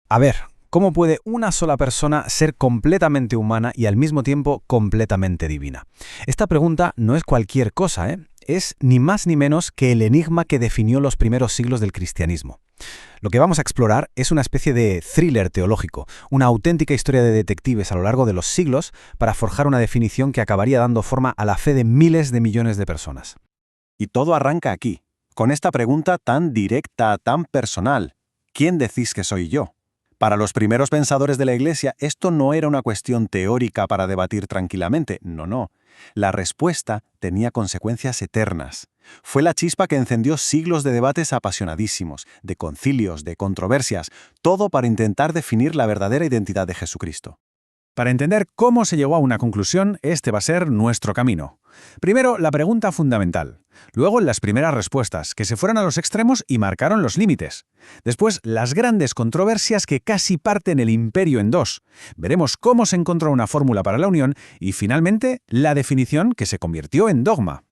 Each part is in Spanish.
A ver, ¿cómo puede una sola persona ser completamente humana y al mismo tiempo completamente divina? Esta pregunta no es cualquier cosa, ¿eh? Es ni más ni menos que el enigma que definió los primeros siglos del cristianismo. Lo que vamos a explorar es una especie de thriller teológico, una auténtica historia de detectives a lo largo de los siglos para forjar una definición que acabaría dando forma a la fe de miles de millones de personas. Y todo arranca aquí, con esta pregunta tan directa, tan personal. ¿Quién decís que soy yo? Para los primeros pensadores de la Iglesia, esto no era una cuestión teórica para debatir tranquilamente, no. La respuesta tenía consecuencias eternas. Fue la chispa que encendió siglos de debates apasionadísimos, de concilios, de controversias, todo para intentar definir la verdadera identidad de Jesucristo. Para entender cómo se llegó a una conclusión, este va a ser nuestro camino. Primero, la pregunta fundamental. Luego, las primeras respuestas, que se fueron a los extremos y marcaron los límites. Después, las grandes controversias que casi parten el imperio en dos. Veremos cómo se encontró una fórmula para la unión y, finalmente, la definición que se convirtió en dogma.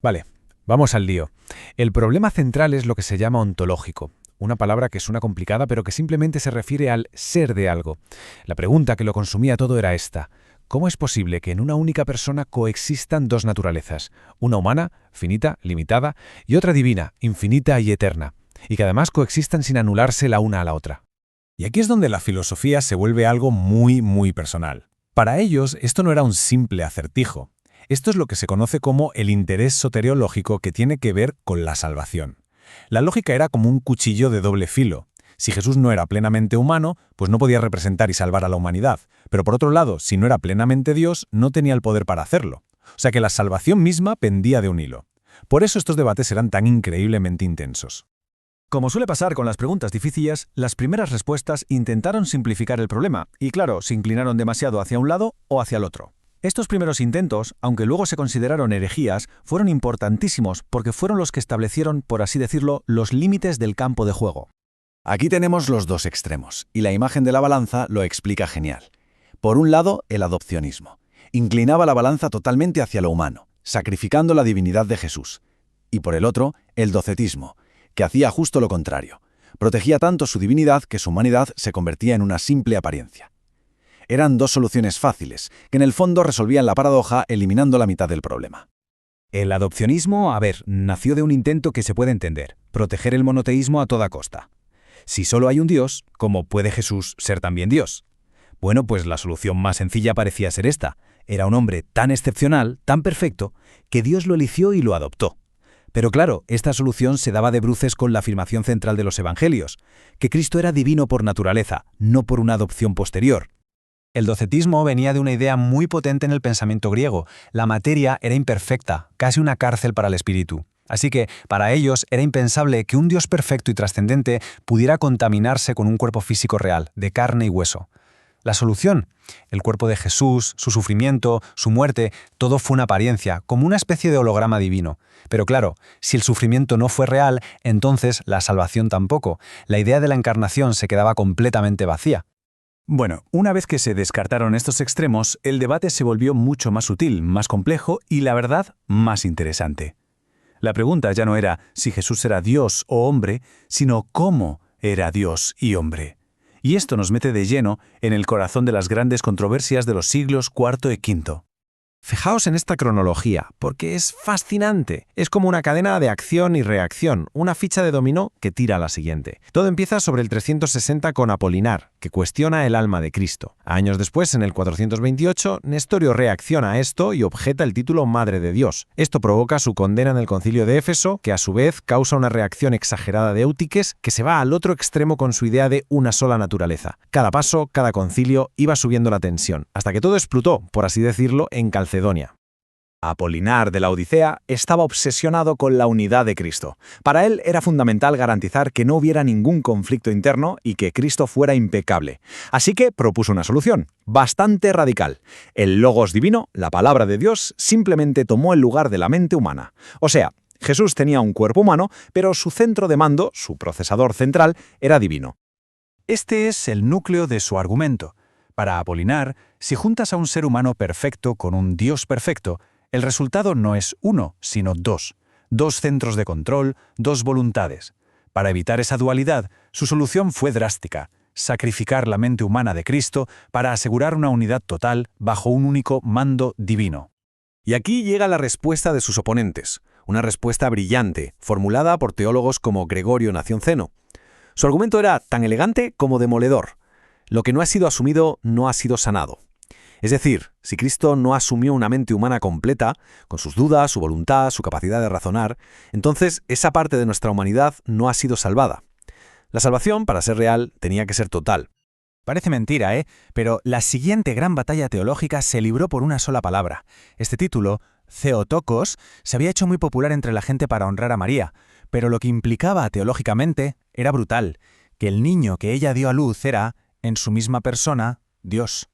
Vale, vamos al lío. El problema central es lo que se llama ontológico. Una palabra que suena complicada, pero que simplemente se refiere al ser de algo. La pregunta que lo consumía todo era esta. ¿Cómo es posible que en una única persona coexistan dos naturalezas? Una humana, finita, limitada, y otra divina, infinita y eterna. Y que además coexistan sin anularse la una a la otra. Y aquí es donde la filosofía se vuelve algo muy personal. Para ellos, esto no era un simple acertijo. Esto es lo que se conoce como el interés soteriológico que tiene que ver con la salvación. La lógica era como un cuchillo de doble filo. Si Jesús no era plenamente humano, pues no podía representar y salvar a la humanidad. Pero por otro lado, si no era plenamente Dios, no tenía el poder para hacerlo. O sea que la salvación misma pendía de un hilo. Por eso estos debates eran tan increíblemente intensos. Como suele pasar con las preguntas difíciles, las primeras respuestas intentaron simplificar el problema y, claro, se inclinaron demasiado hacia un lado o hacia el otro. Estos primeros intentos, aunque luego se consideraron herejías, fueron importantísimos porque fueron los que establecieron, por así decirlo, los límites del campo de juego. Aquí tenemos los dos extremos, y la imagen de la balanza lo explica genial. Por un lado, el adopcionismo. Inclinaba la balanza totalmente hacia lo humano, sacrificando la divinidad de Jesús. Y por el otro, el docetismo, que hacía justo lo contrario. Protegía tanto su divinidad que su humanidad se convertía en una simple apariencia. Eran dos soluciones fáciles, que en el fondo resolvían la paradoja eliminando la mitad del problema. El adopcionismo, nació de un intento que se puede entender, proteger el monoteísmo a toda costa. Si solo hay un Dios, ¿cómo puede Jesús ser también Dios? Bueno, pues la solución más sencilla parecía ser esta. Era un hombre tan excepcional, tan perfecto, que Dios lo eligió y lo adoptó. Pero claro, esta solución se daba de bruces con la afirmación central de los evangelios, que Cristo era divino por naturaleza, no por una adopción posterior. El docetismo venía de una idea muy potente en el pensamiento griego. La materia era imperfecta, casi una cárcel para el espíritu. Así que, para ellos, era impensable que un Dios perfecto y trascendente pudiera contaminarse con un cuerpo físico real, de carne y hueso. La solución, el cuerpo de Jesús, su sufrimiento, su muerte, todo fue una apariencia, como una especie de holograma divino. Pero claro, si el sufrimiento no fue real, entonces la salvación tampoco. La idea de la encarnación se quedaba completamente vacía. Bueno, una vez que se descartaron estos extremos, el debate se volvió mucho más sutil, más complejo y, la verdad, más interesante. La pregunta ya no era si Jesús era Dios o hombre, sino cómo era Dios y hombre. Y esto nos mete de lleno en el corazón de las grandes controversias de los siglos IV y V. Fijaos en esta cronología, porque es fascinante. Es como una cadena de acción y reacción, una ficha de dominó que tira a la siguiente. Todo empieza sobre el 360 con Apolinar, que cuestiona el alma de Cristo. Años después, en el 428, Nestorio reacciona a esto y objeta el título Madre de Dios. Esto provoca su condena en el Concilio de Éfeso, que a su vez causa una reacción exagerada de Éutiques, que se va al otro extremo con su idea de una sola naturaleza. Cada paso, cada concilio, iba subiendo la tensión, hasta que todo explotó, por así decirlo, en Calcedonia. Apolinar de la Odisea estaba obsesionado con la unidad de Cristo. Para él era fundamental garantizar que no hubiera ningún conflicto interno y que Cristo fuera impecable. Así que propuso una solución, bastante radical. El Logos divino, la palabra de Dios, simplemente tomó el lugar de la mente humana. O sea, Jesús tenía un cuerpo humano, pero su centro de mando, su procesador central, era divino. Este es el núcleo de su argumento. Para Apolinar, si juntas a un ser humano perfecto con un Dios perfecto, el resultado no es uno, sino dos. Dos centros de control, dos voluntades. Para evitar esa dualidad, su solución fue drástica. sacrificar la mente humana de Cristo para asegurar una unidad total bajo un único mando divino. Y aquí llega la respuesta de sus oponentes, una respuesta brillante, formulada por teólogos como Gregorio Nacianceno. Su argumento era tan elegante como demoledor. Lo que no ha sido asumido no ha sido sanado. Es decir, si Cristo no asumió una mente humana completa, con sus dudas, su voluntad, su capacidad de razonar, entonces esa parte de nuestra humanidad no ha sido salvada. La salvación, para ser real, tenía que ser total. Parece mentira, pero la siguiente gran batalla teológica se libró por una sola palabra. Este título, Theotokos, se había hecho muy popular entre la gente para honrar a María, pero lo que implicaba teológicamente era brutal, que el niño que ella dio a luz era, en su misma persona, Dios.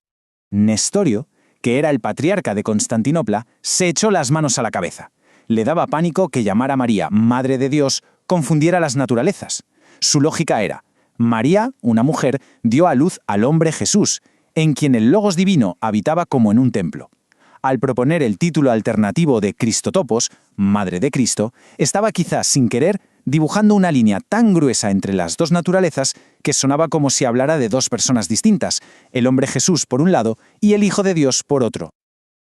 Nestorio, que era el patriarca de Constantinopla, se echó las manos a la cabeza. Le daba pánico que llamar a María Madre de Dios confundiera las naturalezas. Su lógica era: María, una mujer, dio a luz al hombre Jesús, en quien el Logos divino habitaba como en un templo. Al proponer el título alternativo de Christotopos, Madre de Cristo, estaba quizás sin querer dibujando una línea tan gruesa entre las dos naturalezas que sonaba como si hablara de dos personas distintas, el hombre Jesús por un lado y el Hijo de Dios por otro.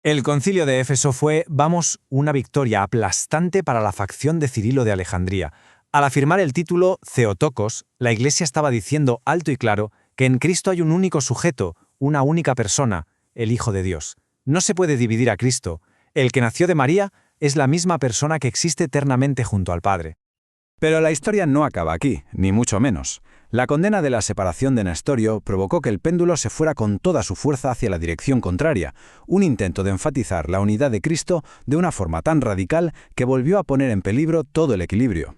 El concilio de Éfeso fue, una victoria aplastante para la facción de Cirilo de Alejandría. Al afirmar el título Theotokos, la Iglesia estaba diciendo alto y claro que en Cristo hay un único sujeto, una única persona, el Hijo de Dios. No se puede dividir a Cristo. El que nació de María es la misma persona que existe eternamente junto al Padre. Pero la historia no acaba aquí, ni mucho menos. La condena de la separación de Nestorio provocó que el péndulo se fuera con toda su fuerza hacia la dirección contraria, un intento de enfatizar la unidad de Cristo de una forma tan radical que volvió a poner en peligro todo el equilibrio.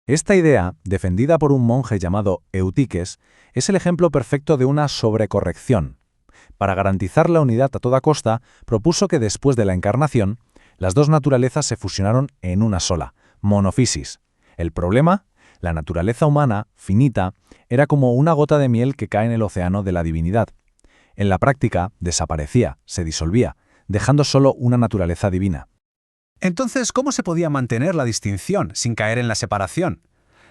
Esta idea, defendida por un monje llamado Eutiques, es el ejemplo perfecto de una sobrecorrección. Para garantizar la unidad a toda costa, propuso que después de la encarnación, las dos naturalezas se fusionaron en una sola, monofisis. El problema, la naturaleza humana, finita, era como una gota de miel que cae en el océano de la divinidad. En la práctica, desaparecía, se disolvía, dejando solo una naturaleza divina. Entonces, ¿cómo se podía mantener la distinción sin caer en la separación?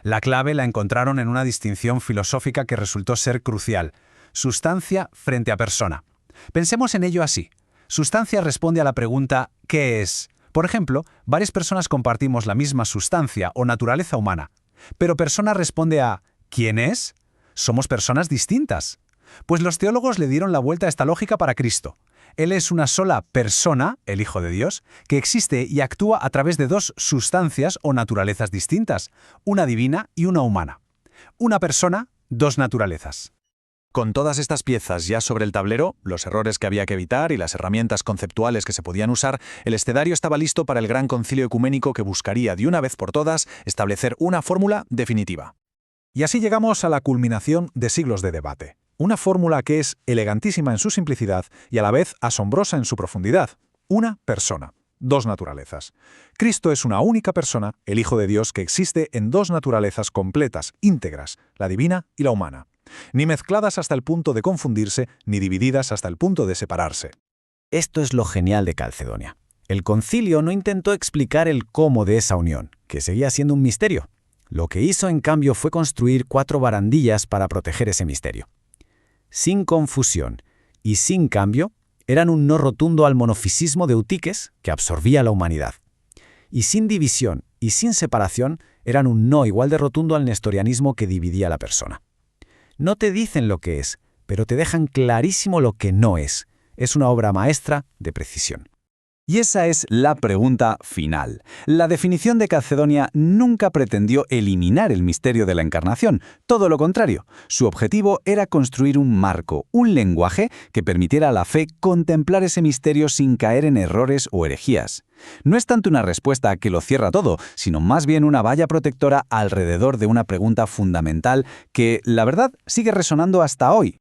La clave la encontraron en una distinción filosófica que resultó ser crucial: sustancia frente a persona. Pensemos en ello así. Sustancia responde a la pregunta ¿qué es? Por ejemplo, varias personas compartimos la misma sustancia o naturaleza humana, pero persona responde a ¿quién es? Somos personas distintas. Pues los teólogos le dieron la vuelta a esta lógica para Cristo. Él es una sola persona, el Hijo de Dios, que existe y actúa a través de dos sustancias o naturalezas distintas, una divina y una humana. Una persona, dos naturalezas. Con todas estas piezas ya sobre el tablero, los errores que había que evitar y las herramientas conceptuales que se podían usar, el escenario estaba listo para el gran concilio ecuménico que buscaría de una vez por todas establecer una fórmula definitiva. Y así llegamos a la culminación de siglos de debate. Una fórmula que es elegantísima en su simplicidad y a la vez asombrosa en su profundidad. Una persona, dos naturalezas. Cristo es una única persona, el Hijo de Dios, que existe en dos naturalezas completas, íntegras, la divina y la humana. Ni mezcladas hasta el punto de confundirse, ni divididas hasta el punto de separarse. Esto es lo genial de Calcedonia. El concilio no intentó explicar el cómo de esa unión, que seguía siendo un misterio. Lo que hizo, en cambio, fue construir 4 barandillas para proteger ese misterio. Sin confusión y sin cambio, eran un no rotundo al monofisismo de Eutiques, que absorbía la humanidad. Y sin división y sin separación, eran un no igual de rotundo al nestorianismo que dividía a la persona. No te dicen lo que es, pero te dejan clarísimo lo que no es. Es una obra maestra de precisión. Y esa es la pregunta final. La definición de Calcedonia nunca pretendió eliminar el misterio de la encarnación, todo lo contrario. Su objetivo era construir un marco, un lenguaje que permitiera a la fe contemplar ese misterio sin caer en errores o herejías. No es tanto una respuesta que lo cierra todo, sino más bien una valla protectora alrededor de una pregunta fundamental que, la verdad, sigue resonando hasta hoy.